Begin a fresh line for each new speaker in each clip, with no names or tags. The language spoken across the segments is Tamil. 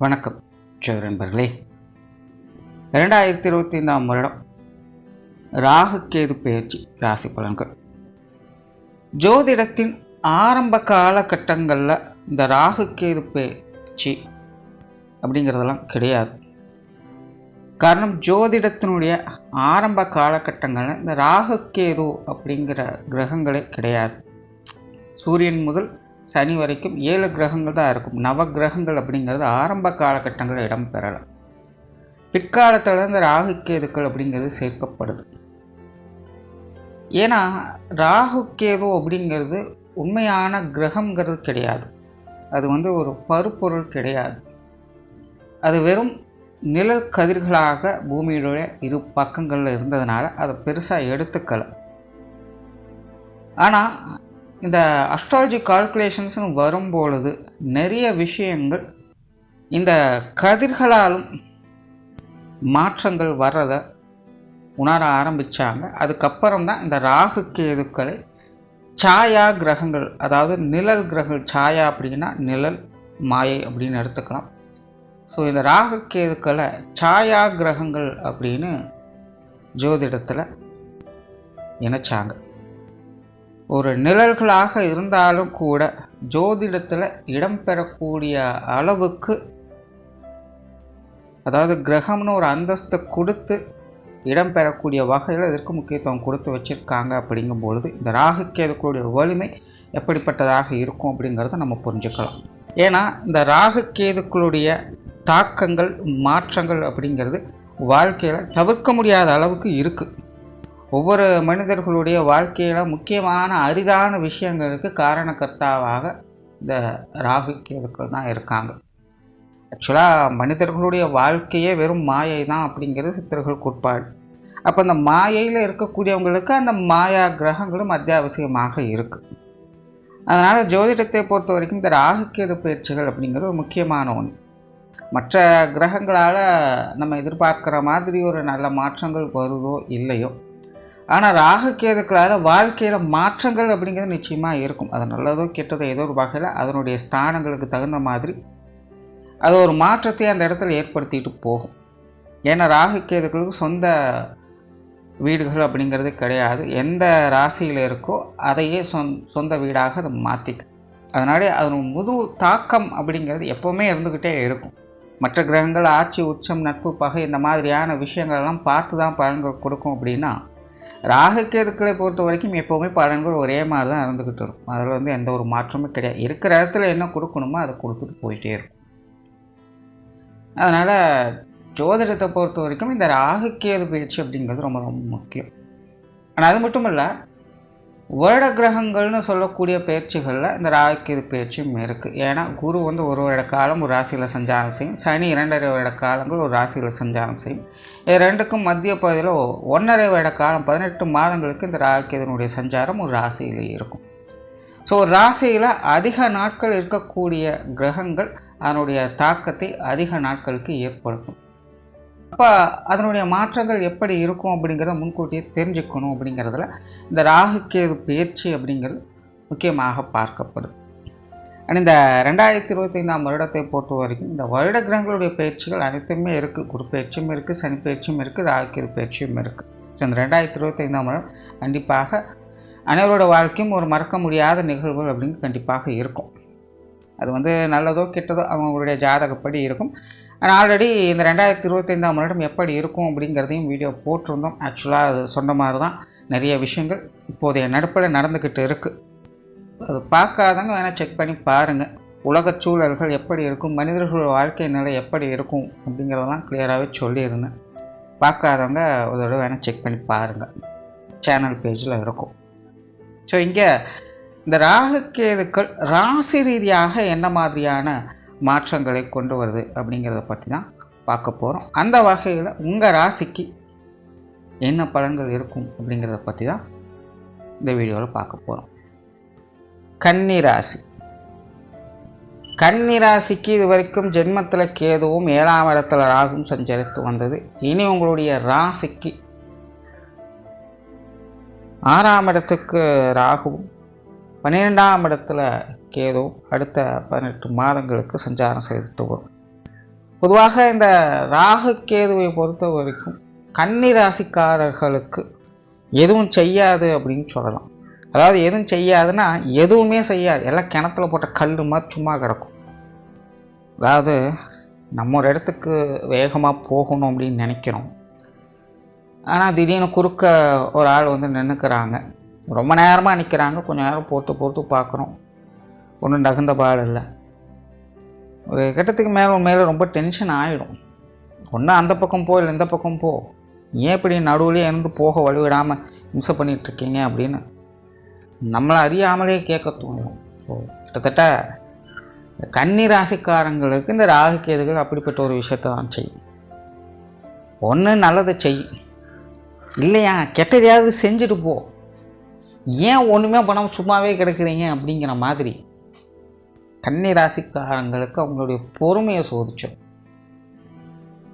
வணக்கம் நண்பர்களே. 2025ஆம் வருடம் ராகு கேது பெயர்ச்சி ராசி பலன்கள். ஜோதிடத்தின் ஆரம்ப காலகட்டங்களில் இந்த ராகு கேது பெயர்ச்சி அப்படிங்கிறதெல்லாம் கிடையாது. காரணம், ஜோதிடத்தினுடைய ஆரம்ப காலகட்டங்களில் இந்த ராகு கேது அப்படிங்கிற கிரகங்களே கிடையாது. சூரியன் முதல் சனி வரைக்கும் 7 கிரகங்கள் தான் இருக்கும். நவ கிரகங்கள் அப்படிங்கிறது ஆரம்ப காலகட்டங்களில் இடம் பெறலாம். பிற்காலத்தில் இந்த ராகு கேதுக்கள் அப்படிங்கிறது சேர்க்கப்படுது. ஏன்னா ராகு கேது அப்படிங்கிறது உண்மையான கிரகங்கிறது கிடையாது. அது ஒரு பருப்பொருள் கிடையாது. அது வெறும் நிழல் கதிர்களாக பூமியுடைய இரு பக்கங்களில் இருந்ததுனால அதை பெருசாக எடுத்துக்கல. ஆனால் இந்த அஸ்ட்ராலஜி கால்குலேஷன்ஸ்னு வரும்பொழுது நிறைய விஷயங்கள் இந்த கதிர்களாலும் மாற்றங்கள் வர்றதை உணர ஆரம்பித்தாங்க. அதுக்கப்புறம் தான் இந்த ராகு கேதுக்களை சாயா கிரகங்கள், அதாவது நிழல் கிரகங்கள். சாயா அப்படின்னா நிழல், மாயை அப்படின்னு எடுத்துக்கலாம். ஸோ இந்த ராகு கேதுக்களை சாயா கிரகங்கள் அப்படின்னு ஜோதிடத்தில் இணைச்சாங்க. ஒரு நிழல்களாக இருந்தாலும் கூட ஜோதிடத்தில் இடம்பெறக்கூடிய அளவுக்கு, அதாவது கிரகம்னு ஒரு அந்தஸ்தை கொடுத்து இடம்பெறக்கூடிய வகையில் இதற்கு முக்கியத்துவம் கொடுத்து வச்சுருக்காங்க. அப்படிங்கும் பொழுது இந்த ராகு கேதுக்களுடைய வலிமை எப்படிப்பட்டதாக இருக்கும் அப்படிங்கிறத நம்ம புரிஞ்சுக்கலாம். ஏன்னா இந்த ராகு கேதுக்களுடைய தாக்கங்கள், மாற்றங்கள் அப்படிங்கிறது வாழ்க்கையில் தவிர்க்க முடியாத அளவுக்கு இருக்குது. ஒவ்வொரு மனிதர்களுடைய வாழ்க்கையில் முக்கியமான அரிதான விஷயங்களுக்கு காரணக்கர்த்தாவாக இந்த ராகு கேதுக்கள் தான் இருக்காங்க. ஆக்சுவலாக மனிதர்களுடைய வாழ்க்கையே வெறும் மாயை தான் அப்படிங்கிறது சித்தர்கள் கோட்பாடு. அப்போ அந்த மாயையில் இருக்கக்கூடியவங்களுக்கு அந்த மாயா கிரகங்களும் அத்தியாவசியமாக இருக்குது. அதனால் ஜோதிடத்தை பொறுத்த வரைக்கும் இந்த ராகு கேது பயிற்சிகள் அப்படிங்கிறது ஒரு முக்கியமான ஒன்று. மற்ற கிரகங்களால் நம்ம எதிர்பார்க்குற மாதிரி ஒரு நல்ல மாற்றங்கள் வருதோ இல்லையோ, ஆனால் ராகு கேதுக்களால் வாழ்க்கையில் மாற்றங்கள் அப்படிங்கிறது நிச்சயமாக இருக்கும். அது நல்லதோ கெட்டதோ ஏதோ ஒரு வகையில் அதனுடைய ஸ்தானங்களுக்கு தகுந்த மாதிரி அது ஒரு மாற்றத்தை அந்த இடத்துல ஏற்படுத்திட்டு போகும். ஏன்னா ராகு கேதுக்களுக்கு சொந்த வீடுகள் அப்படிங்கிறது கிடையாது. எந்த ராசியில் இருக்கோ அதையே சொந்த வீடாக அதை மாற்றிக்கும். அதனாலே அதன் முழு தாக்கம் அப்படிங்கிறது எப்போவுமே இருந்துக்கிட்டே இருக்கும். மற்ற கிரகங்கள் ஆட்சி, உச்சம், நட்பு, பகை இந்த மாதிரியான விஷயங்கள்லாம் பார்த்து தான் பலன்கள் கொடுக்கும். அப்படின்னா ராகு கேதுக்களை பொறுத்த வரைக்கும் எப்போவுமே பலன்கள் ஒரே மாதிரி தான் இருந்துக்கிட்டு இருக்கும். அதில் எந்த ஒரு மாற்றமும் கிடையாது. இருக்கிற இடத்துல என்ன கொடுக்கணுமோ அதை கொடுத்துட்டு போயிட்டே இருக்கும். அதனால் ஜோதிடத்தை பொறுத்த வரைக்கும் இந்த ராகு கேது பயிற்சி அப்படிங்கிறது ரொம்ப ரொம்ப முக்கியம். ஆனால் அது மட்டும் இல்லை, வருட கிரகங்கள்னு சொல்லக்கூடிய பயிற்சிகளில் இந்த ராகு கேது பயிற்சியும் இருக்குது. ஏன்னா குரு ஒரு வருட காலம் ஒரு ராசியில் சஞ்சாரம் செய்யும். சனி 2.5 வருட காலங்கள் ஒரு ராசியில் சஞ்சாரம் செய்யும். இது ரெண்டுக்கும் மத்திய பகுதியில் 1.5 வருட காலம் 18 மாதங்களுக்கு இந்த ராகு கேதுனுடைய சஞ்சாரம் ஒரு ராசியில் இருக்கும். ஸோ ஒரு ராசியில் அதிக நாட்கள் இருக்கக்கூடிய கிரகங்கள் அதனுடைய தாக்கத்தை அதிக நாட்களுக்கு ஏற்படுத்தும். அப்போ அதனுடைய மாற்றங்கள் எப்படி இருக்கும் அப்படிங்கிறத முன்கூட்டியே தெரிஞ்சுக்கணும். அப்படிங்கிறதுல இந்த ராகு கேது பயிற்சி அப்படிங்கிறது முக்கியமாக பார்க்கப்படுது. இந்த 2025ஆம் வருடத்தை பொறுத்த வரைக்கும் இந்த வருட கிரகங்களுடைய பயிற்சிகள் அனைத்துமே இருக்குது. குரு பயிற்சியும் இருக்குது, சனி பயிற்சியும் இருக்குது, ராகு கேது பயிற்சியும் இருக்குது. ஸோ இந்த 2025ஆம் வருடம் கண்டிப்பாக அனைவரோட வாழ்க்கையும் ஒரு மறக்க முடியாத நிகழ்வுகள் அப்படின்னு கண்டிப்பாக இருக்கும். அது நல்லதோ கெட்டதோ அவங்களுடைய ஜாதகப்படி இருக்கும். ஆனால் ஆல்ரெடி இந்த 2025ஆம் வருடம் எப்படி இருக்கும் அப்படிங்கிறதையும் வீடியோ போட்டிருந்தோம். ஆக்சுவலாக அது சொன்ன மாதிரி தான் நிறைய விஷயங்கள் இப்போதைய நடப்பில் நடந்துக்கிட்டு இருக்குது. அது பார்க்காதவங்க வேணால் செக் பண்ணி பாருங்கள். உலகச் சூழல்கள் எப்படி இருக்கும், மனிதர்களோட வாழ்க்கை நிலை எப்படி இருக்கும் அப்படிங்கிறதெல்லாம் கிளியராகவே சொல்லியிருந்தேன். பார்க்காதவங்க ஒரு தடவை வேணால் செக் பண்ணி பாருங்கள், சேனல் பேஜில் இருக்கும். ஸோ இங்கே இந்த ராகு கேதுக்கள் ராசி ரீதியாக என்ன மாதிரியான மாற்றங்களை கொண்டு வருது அப்படிங்கிறத பற்றி தான் பார்க்க போகிறோம். அந்த வகையில் உங்கள் ராசிக்கு என்ன பலன்கள் இருக்கும் அப்படிங்கிறத பற்றி தான் இந்த வீடியோவில் பார்க்க போகிறோம். கன்னி ராசி. கன்னி ராசிக்கு இது வரைக்கும் ஜென்மத்தில் கேதுவும் 7ஆம் இடத்துல ராகுவும் சஞ்சரித்து வந்தது. இனி உங்களுடைய ராசிக்கு 6ஆம் இடத்துக்கு ராகுவும் 12ஆம் இடத்துல கேது அடுத்த 18 மாதங்களுக்கு சஞ்சாரம் செய்துட்டு வரும். பொதுவாக இந்த ராகு கேதுவை பொறுத்த வரைக்கும் கன்னி ராசிக்காரர்களுக்கு எதுவும் செய்யாது அப்படின்னு சொல்லலாம். அதாவது எதுவும் செய்யாதுன்னா எதுவுமே செய்யாது, எல்லாம் கிணத்துல போட்ட கல் மாதிரி சும்மா கிடக்கும். அதாவது நம்ம ஒரு இடத்துக்கு வேகமாக போகணும் அப்படின்னு நினைக்கிறோம், ஆனால் திடீர்னு குறுக்க ஒரு ஆள் வந்து நின்றுக்கிறாங்க, ரொம்ப நேரமாக நிற்கிறாங்க, கொஞ்சம் நேரம் போட்டு பார்க்குறோம், ஒன்றும் தகுந்த பாடு இல்லை. ஒரு கட்டத்துக்கு மேலே ரொம்ப டென்ஷன் ஆகிடும். ஒன்று அந்த பக்கம் போ, இல்லை இந்த பக்கம் போ, ஏன் இப்படி நடுவுலேயே இருந்து போக வழிவிடாமல் இம்சை பண்ணிகிட்ருக்கீங்க அப்படின்னு நம்மளை அறியாமலே கேட்க தோணும். ஸோ கிட்டத்தட்ட கன்னி ராசிக்காரங்களுக்கு இந்த ராகு கேதுகள் அப்படிப்பட்ட ஒரு விஷயத்தை தான் செய்யும். ஒன்று நல்லதை செய், இல்லையா கெட்டதையாவது செஞ்சுட்டு போ, ஏன் ஒன்றுமே பண்ணாமல் சும்மாவே கிடக்குறீங்க அப்படிங்கிற மாதிரி கன்னி ராசிக்காரங்களுக்கு அவங்களுடைய பொறுமையை சோதிச்சோம்.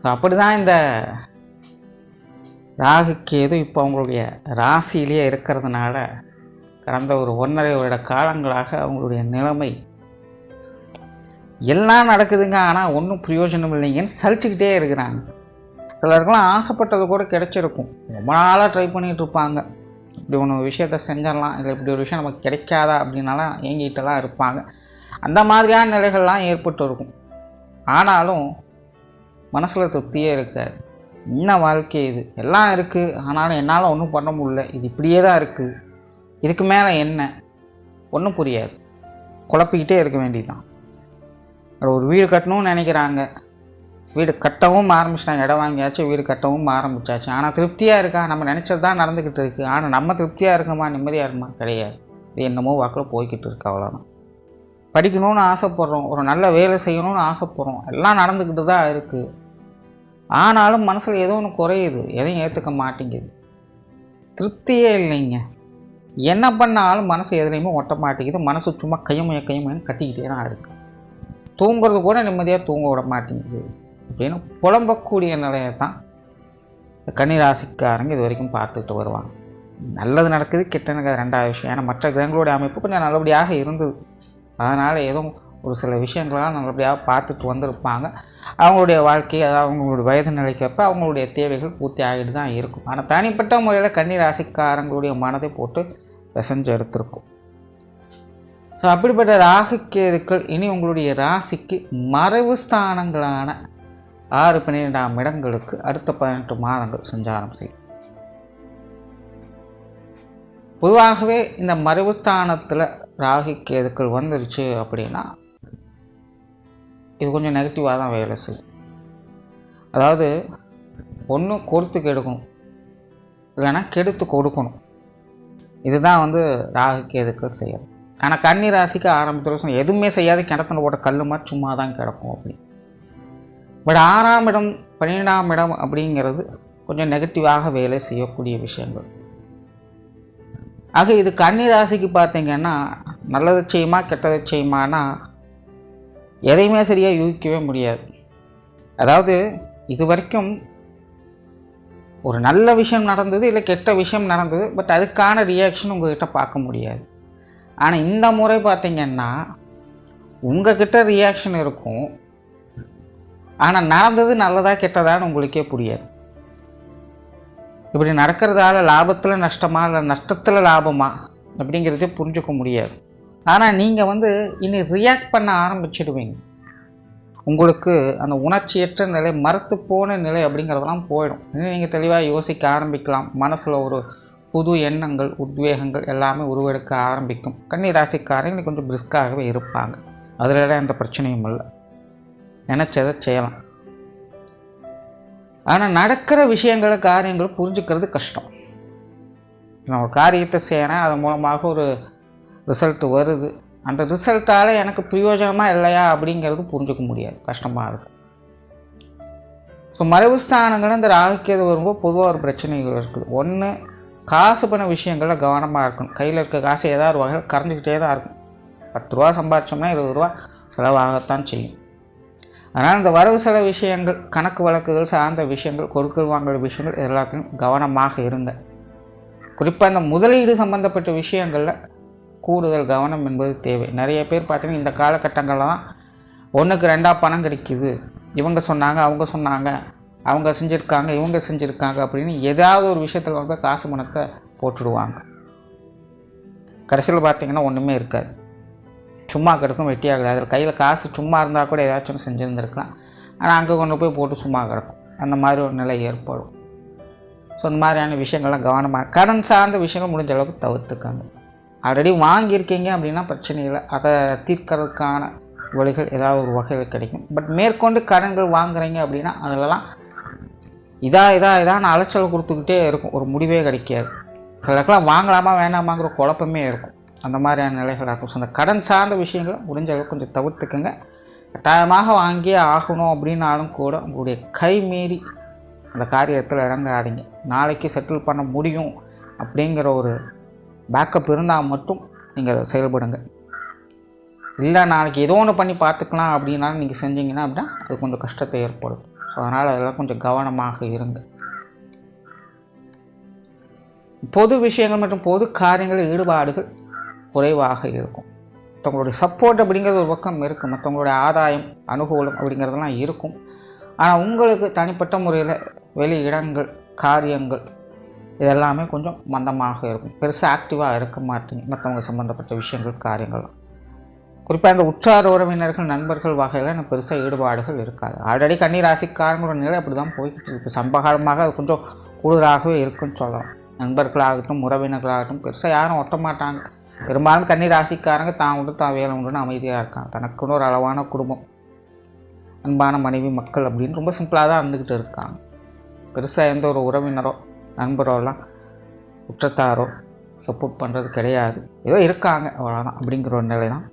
ஸோ அப்படி தான் இந்த ராகு கேது இப்போ அவங்களுடைய ராசியிலேயே இருக்கிறதுனால கடந்த ஒரு 1.5 வருட காலங்களாக அவங்களுடைய நிலைமை எல்லாம் நடக்குதுங்க, ஆனால் ஒன்றும் பிரயோஜனம் இல்லைங்கன்னு சலிச்சுக்கிட்டே இருக்கிறாங்க. சிலருக்கெல்லாம் ஆசைப்பட்டது கூட கிடைச்சிருக்கும், ரொம்ப நாளாக ட்ரை பண்ணிகிட்டு இருப்பாங்க, இப்படி ஒன்று விஷயத்த செஞ்சிடலாம், இல்லை இப்படி ஒரு விஷயம் நமக்கு கிடைக்காதா அப்படின்னாலாம் ஏங்கிட்டெல்லாம் இருப்பாங்க. அந்த மாதிரியான நிலைகள்லாம் ஏற்பட்டு இருக்கும். ஆனாலும் மனசில் திருப்தியே இருக்காது. இன்னும் வாழ்க்கை இது எல்லாம் இருக்குது, ஆனாலும் என்னால் ஒன்றும் பண்ண முடியல, இது இப்படியே தான் இருக்குது, இதுக்கு மேலே என்ன, ஒன்றும் புரியாது, குழப்பிக்கிட்டே இருக்க வேண்டியதுதான். ஒரு வீடு கட்டணும்னு நினைக்கிறாங்க, வீடு கட்டவும் ஆரம்பிச்சிட்டாங்க, இடம் வாங்கியாச்சு, வீடு கட்டவும் ஆரம்பித்தாச்சு, ஆனால் திருப்தியாக இருக்கா? நம்ம நினச்சது தான் நடந்துக்கிட்டு இருக்குது, ஆனால் நம்ம திருப்தியாக இருக்குமா, நிம்மதியாக இருக்குமா? கிடையாது. இது என்னமோ வாக்கில் போய்கிட்டு இருக்கு, அவ்வளோதான். படிக்கணும்னு ஆசைப்பட்றோம், ஒரு நல்ல வேலை செய்யணும்னு ஆசைப்பட்றோம், எல்லாம் நடந்துக்கிட்டு தான் இருக்குது, ஆனாலும் மனசில் ஏதோ ஒன்று குறையுது, எதையும் ஏற்றுக்க மாட்டேங்குது, திருப்தியே இல்லைங்க. என்ன பண்ணாலும் மனசு எதுலேயுமே ஒட்ட மாட்டேங்குது, மனசு சும்மா கையமையன்னு கத்திக்கிட்டே தான் இருக்குது, தூங்குறது கூட நிம்மதியாக தூங்க விட மாட்டேங்குது அப்படின்னு புலம்பக்கூடிய நிலையை தான் கன்னிராசிக்காரங்க இது வரைக்கும் பார்த்துக்கிட்டு வருவாங்க. நல்லது நடக்குது, கெட்டனுக்கு ரெண்டாவது விஷயம். ஏன்னா மற்ற கிரகங்களுடைய அமைப்பு கொஞ்சம் நல்லபடியாக இருந்தது, அதனால் ஏதோ ஒரு சில விஷயங்களால் நல்லபடியாக பார்த்துட்டு வந்திருப்பாங்க. அவங்களுடைய வாழ்க்கை, அதாவது அவங்களுடைய வயது நிலைக்கப்போ அவங்களுடைய தேவைகள் பூர்த்தி ஆகிட்டு தான் இருக்கும். ஆனால் தனிப்பட்ட முறையில் கன்னி ராசிக்காரங்களுடைய மனதை போட்டு பிசைஞ்சு எடுத்திருக்கும். ஸோ அப்படிப்பட்ட ராகு கேதுக்கள் இனி உங்களுடைய ராசிக்கு மறைவு ஸ்தானங்களான 6, 12ஆம் இடங்களுக்கு அடுத்த 18 மாதங்கள் சஞ்சாரம் செய்யும். பொதுவாகவே இந்த மறைவு ஸ்தானத்தில் ராகு கேதுக்கள் வந்துருச்சு அப்படின்னா இது கொஞ்சம் நெகட்டிவாக தான் வேலை செய்யும். அதாவது ஒன்று கொடுத்து கெடுக்கணும், இல்லைன்னா கெடுத்து கொடுக்கணும். இதுதான் வந்து ராகு கேதுக்கள் செய்யணும். ஆனால் கன்னி ராசிக்கு ஆரம்பத்தில் எதுவுமே செய்யாது, கிணத்துல போட்ட கல் மாதிரி சும்மா தான் கிடக்கும் அப்படி. பட் 6ஆம் இடம் 12ஆம் இடம் அப்படிங்கிறது கொஞ்சம் நெகட்டிவாக வேலை செய்யக்கூடிய விஷயங்கள். ஆக இது கன்னி ராசிக்கு பார்த்தீங்கன்னா நல்லதை செய்யுமா கெட்டதை செய்யுமானா எதையுமே சரியாக யூகிக்கவே முடியாது. அதாவது இது வரைக்கும் ஒரு நல்ல விஷயம் நடந்தது, இல்லை கெட்ட விஷயம் நடந்தது, பட் அதுக்கான ரியாக்ஷன் உங்கள்கிட்ட பார்க்க முடியாது. ஆனால் இந்த முறை பார்த்திங்கன்னா உங்கள்கிட்ட ரியாக்ஷன் இருக்கும், ஆனால் நடந்தது நல்லதா கெட்டதான்னு உங்களுக்கே புரியாது. இப்படி நடக்கிறதால லாபத்தில் நஷ்டமா இல்லை நஷ்டத்தில் லாபமா அப்படிங்கிறதே புரிஞ்சுக்க முடியாது. ஆனால் நீங்கள் வந்து இனி ரியாக்ட் பண்ண ஆரம்பிச்சிடுவீங்க. உங்களுக்கு அந்த உணர்ச்சியற்ற நிலை, மறத்து போன நிலை அப்படிங்கிறதெல்லாம் போயிடும். இன்னும் நீங்கள் தெளிவாக யோசிக்க ஆரம்பிக்கலாம். மனசில் ஒரு புது எண்ணங்கள், உத்வேகங்கள் எல்லாமே உருவெடுக்க ஆரம்பிக்கும். கன்னி ராசிக்காரங்க கொஞ்சம் பிரிஸ்காகவே இருப்பாங்க, அதில் எந்த பிரச்சனையும் இல்லை, நினச்சதை செய்யலாம். ஆனால் நடக்கிற விஷயங்களை காரியங்களை புரிஞ்சுக்கிறது கஷ்டம். நான் ஒரு காரியத்தை செய்கிறேன், அதன் மூலமாக ஒரு ரிசல்ட்டு வருது, அந்த ரிசல்ட்டால் எனக்கு பிரயோஜனமாக இல்லையா அப்படிங்கிறது புரிஞ்சுக்க முடியாது, கஷ்டமாக இருக்கும். ஸோ மறைவு ஸ்தானங்கள் இந்த ராகு கேது வரும்போது பொதுவாக ஒரு பிரச்சனைகள் இருக்குது. ஒன்று, காசு பண்ண விஷயங்களில் கவனமாக இருக்கணும். கையில் இருக்க காசு ஏதாவது வகையில் கரைஞ்சிக்கிட்டே தான் இருக்கும். 10 ரூபா சம்பாதிச்சோம்னா 20 ரூபா செலவாகத்தான் செய்யும். அதனால் இந்த வரவு செலவு விஷயங்கள், கணக்கு வழக்குகள் சார்ந்த விஷயங்கள், கொடுக்கல் வாங்குற விஷயங்கள் எல்லாத்தையும் கவனமாக இருங்க. குறிப்பாக இந்த முதலீடு சம்பந்தப்பட்ட விஷயங்களில் கூடுதல் கவனம் என்பது தேவை. நிறைய பேர் பார்த்திங்கன்னா இந்த காலகட்டங்களில் தான் 1க்கு 2 பணம் கிடைக்குது, இவங்க சொன்னாங்க, அவங்க செஞ்சுருக்காங்க, இவங்க செஞ்சுருக்காங்க அப்படின்னு ஏதாவது ஒரு விஷயத்தில் வந்து காசு பணத்தை போட்டுடுவாங்க. கடைசியில் பார்த்திங்கன்னா ஒன்றுமே இருக்காது, சும்மா கிடக்கும், வெட்டியாகல. அதில் கையில் காசு சும்மா இருந்தால் கூட ஏதாச்சும் செஞ்சுருந்துருக்கலாம், ஆனால் அங்கே கொண்டு போய் போட்டு சும்மா கிடக்கும். அந்த மாதிரி ஒரு நிலை ஏற்படும். ஸோ இந்த மாதிரியான விஷயங்கள்லாம் கவனமாக, கடன் சார்ந்த விஷயங்கள் முடிஞ்ச அளவுக்கு தவிர்த்துக்காங்க. ஆல்ரெடி வாங்கியிருக்கீங்க அப்படின்னா பிரச்சனை இல்லை, அதை தீர்க்கறதுக்கான வழிகள் ஏதாவது ஒரு வகையில் கிடைக்கும். பட் மேற்கொண்டு கடன்கள் வாங்குறீங்க அப்படின்னா அதிலலாம் இதான் அலைச்சல் கொடுத்துக்கிட்டே இருக்கும், ஒரு முடிவே கிடைக்காது. சிலருக்கெல்லாம் வாங்கலாமா வேணாமாங்கிற குழப்பமே இருக்கும். அந்த மாதிரியான நிலைகள் ஆகும். ஸோ அந்த கடன் சார்ந்த விஷயங்களை முடிஞ்ச அளவுக்கு கொஞ்சம் தவிர்த்துக்குங்க. கட்டாயமாக வாங்கியே ஆகணும் அப்படின்னாலும் கூட உங்களுடைய கை மீறி அந்த காரியத்தில் இறங்காதீங்க. நாளைக்கு செட்டில் பண்ண முடியும் அப்படிங்கிற ஒரு பேக்கப் இருந்தால் மட்டும் நீங்கள் செயல்படுங்க. இல்லை நாளைக்கு ஏதோ ஒன்று பண்ணி பார்த்துக்கலாம் அப்படின்னாலும் நீங்கள் செஞ்சீங்கன்னா அப்படின்னா அது கொஞ்சம் கஷ்டத்தை ஏற்படும். ஸோ அதனால் அதெல்லாம் கொஞ்சம் கவனமாக இருங்க. பொது விஷயங்கள் மற்றும் பொது காரியங்களில் ஈடுபாடுகள் குறைவாக இருக்கும். மற்றவங்களுடைய சப்போர்ட் அப்படிங்கிறது ஒரு பக்கம் இருக்குது, மற்றவங்களுடைய ஆதாயம் அனுகூலம் அப்படிங்கிறதெல்லாம் இருக்கும். ஆனால் உங்களுக்கு தனிப்பட்ட முறையில் வெளி இடங்கள், காரியங்கள் இதெல்லாமே கொஞ்சம் மந்தமாக இருக்கும். பெருசாக ஆக்டிவாக இருக்க மாட்டீங்க மற்றவங்க சம்மந்தப்பட்ட விஷயங்கள், காரியங்கள்லாம். குறிப்பாக இந்த உற்றார் உறவினர்கள், நண்பர்கள் வகையில் எனக்கு பெருசாக ஈடுபாடுகள் இருக்காது. ஆல்ரெடி கன்னி ராசிக்காரங்களோட நிலை அப்படி தான் போய்கிட்டு இருக்குது. சம்பகாலமாக அது கொஞ்சம் கூடுதலாகவே இருக்குன்னு சொல்லலாம். நண்பர்களாகட்டும், உறவினர்களாகட்டும் பெருசாக யாரும் ஒட்ட மாட்டாங்க. பெரும்பாலும் கன்னி ராசிக்காரங்க தான் உண்டு தான் வேலை உண்டுன்னு அமைதியாக இருக்காங்க. தனக்குன்னு ஒரு அளவான குடும்பம், அன்பான மனைவி, மக்கள் அப்படின்னு ரொம்ப சிம்பிளாக தான் இருந்துக்கிட்டு இருக்காங்க. பெருசாக எந்த ஒரு உறவினரோ நண்பரோலாம் குற்றத்தாரோ சப்போர்ட் பண்ணுறது கிடையாது. ஏதோ இருக்காங்க அவ்வளோதான் அப்படிங்கிற ஒரு நிலை தான்.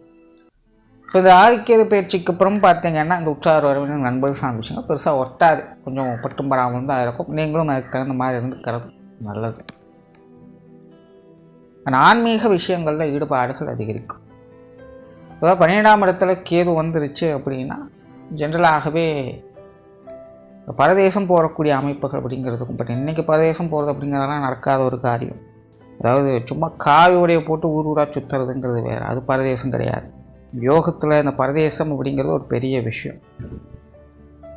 ஸோ இந்த ஆதிக்கேது பயிற்சிக்கு அப்புறம் பார்த்தீங்கன்னா இந்த உற்றார் உறவினர், நண்பர்கள் சார்ந்த விஷயங்கள் பெருசாக ஒட்டாது, கொஞ்சம் பட்டும் படாமல் தான் இருக்கும். நீங்களும் அதுக்கு தகுந்த மாதிரி இருந்துக்கிறது நல்லது. ஆன்மீக விஷயங்களில் ஈடுபாடுகள் அதிகரிக்கும். அதாவது 12ஆம் இடத்துல கேது வந்துருச்சு அப்படின்னா ஜென்ரலாகவே பரதேசம் போகக்கூடிய அமைப்புகள் அப்படிங்கிறதுக்கும். பட் இன்றைக்கி பரதேசம் போகிறது அப்படிங்கிறதெல்லாம் நடக்காத ஒரு காரியம். அதாவது சும்மா காவி உடைய போட்டு ஊர் ஊராக சுற்றுறதுங்கிறது வேறு, அது பரதேசம் கிடையாது. யோகத்தில் இந்த பரதேசம் அப்படிங்கிறது ஒரு பெரிய விஷயம்.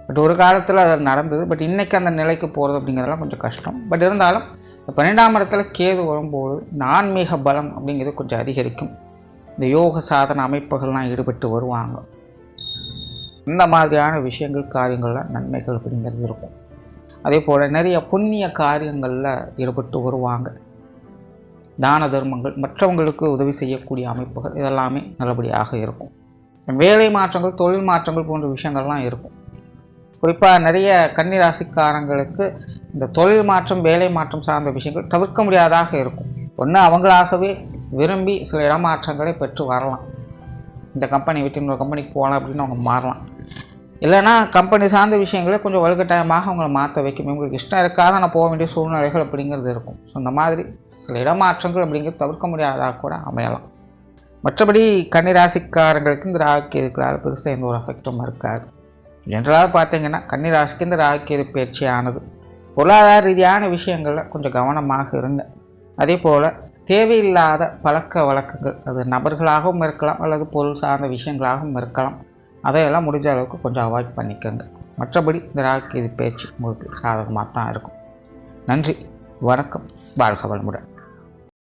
பட் ஒரு காலத்தில் அது நடந்தது. பட் இன்றைக்கி அந்த நிலைக்கு போகிறது அப்படிங்கிறதெல்லாம் கொஞ்சம் கஷ்டம். பட் இருந்தாலும் இந்த 12ஆம் இடத்துல கேது வரும்போது இந்த ஆன்மீக பலம் அப்படிங்கிறது கொஞ்சம் அதிகரிக்கும். இந்த யோக சாதன அமைப்புகள்லாம் ஈடுபட்டு வருவாங்க. இந்த மாதிரியான விஷயங்கள், காரியங்களில் நன்மைகள் அப்படிங்கிறது இருக்கும். அதே போல் நிறைய புண்ணிய காரியங்களில் ஈடுபட்டு வருவாங்க. தான தர்மங்கள், மற்றவங்களுக்கு உதவி செய்யக்கூடிய அமைப்புகள் இதெல்லாமே நல்லபடியாக இருக்கும். வேலை மாற்றங்கள், தொழில் மாற்றங்கள் போன்ற விஷயங்கள்லாம் இருக்கும். குறிப்பாக நிறைய கன்னி ராசிக்காரங்களுக்கு இந்த தொழில் மாற்றம், வேலை மாற்றம் சார்ந்த விஷயங்கள் தவிர்க்க முடியாதாக இருக்கும். ஒன்று அவங்களாகவே விரும்பி சில இடமாற்றங்களை பெற்று வரலாம். இந்த கம்பெனி விட்டு இன்னொரு கம்பெனிக்கு போகலாம் அப்படின்னு அவங்க மாறலாம். இல்லைனா கம்பெனி சார்ந்த விஷயங்களே கொஞ்சம் வலுக்கட்டாயமாக அவங்கள மாற்ற வைக்கும். உங்களுக்கு இஷ்டம் இருக்காத நான் போக வேண்டிய சூழ்நிலைகள் அப்படிங்கிறது இருக்கும். ஸோ இந்த மாதிரி சில இடமாற்றங்கள் அப்படிங்கிறது தவிர்க்க முடியாதாக கூட அமையலாம். மற்றபடி கன்னிராசிக்காரங்களுக்கு இந்த ராகுக்கேதுக்களால் பெருசாக எந்த ஒரு அஃபெக்டும் இருக்காது. ஜென்ரலாக பார்த்தீங்கன்னா கன்னிராசிக்கு இந்த ராகுக்கேது பயிற்சியானது பொருளாதார ரீதியான விஷயங்களில் கொஞ்சம் கவனமாக இருங்க. அதே போல் தேவையில்லாத பழக்க வழக்கங்கள், அது நபர்களாகவும் இருக்கலாம் அல்லது பொருள் சார்ந்த விஷயங்களாகவும் இருக்கலாம், அதையெல்லாம் முடிஞ்ச அளவுக்கு கொஞ்சம் அவாய்ட் பண்ணிக்கோங்க. மற்றபடி இந்த ராகுக்கேது பயிற்சி உங்களுக்கு சாதகமாக தான் இருக்கும். நன்றி, வணக்கம், வாழ்க வளமுடன்.